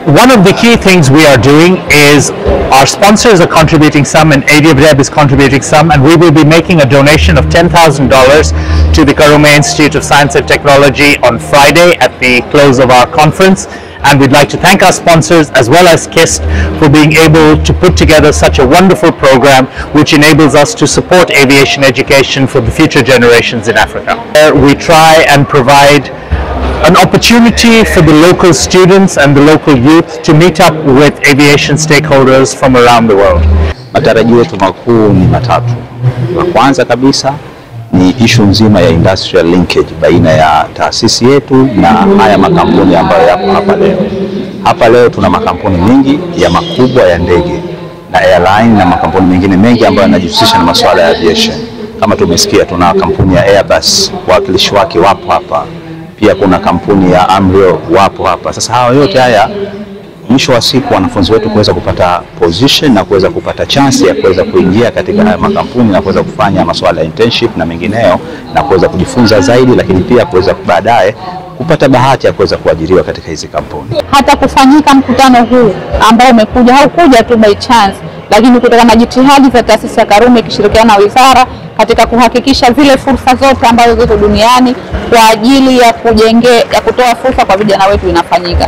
One of the key things we are doing is our sponsors are contributing some and ADFDEB is contributing some, and we will be making a donation of $10,000 to the Karume Institute of Science and Technology on Friday at the close of our conference. And we'd like to thank our sponsors as well as KIST for being able to put together such a wonderful program which enables us to support aviation education for the future generations in Africa. We try and provide an opportunity for the local students and the local youth to meet up with aviation stakeholders from around the world. Matarajio yetu makuu ni matatu. Kwanza kabisa ni issue nzima ya industrial linkage baina ya taasisi yetu na haya makampuni ambayo yapo hapa leo. Hapa leo tuna makampuni mengi ya makubwa ya ndege na airline na makampuni mengine mengi ambayo yanajihusisha na masuala ya aviation. Kama tumesikia, tuna kampuni ya Airbus, wawakilishi wake wapo hapa. Pia kuna kampuni ya Amrio wapo hapa. Sasa hawa yote haya, mwisho wa siku wanafunzi wetu kuweza kupata position na kuweza kupata chance ya kuweza kuingia katika haya makampuni na kuweza kufanya masuala ya internship na mengineyo na kuweza kujifunza zaidi, lakini pia kuweza baadaye kupata bahati ya kuweza kuajiriwa katika hizi kampuni. Hata kufanyika mkutano huu ambao umekuja, haukuja tu by chance, lakini kutokana na jitihada za taasisi ya Karume ikishirikiana na wizara katika kuhakikisha zile fursa zote ambazo ziko duniani kwa ajili ya kutoa fursa kwa vijana wetu inafanyika.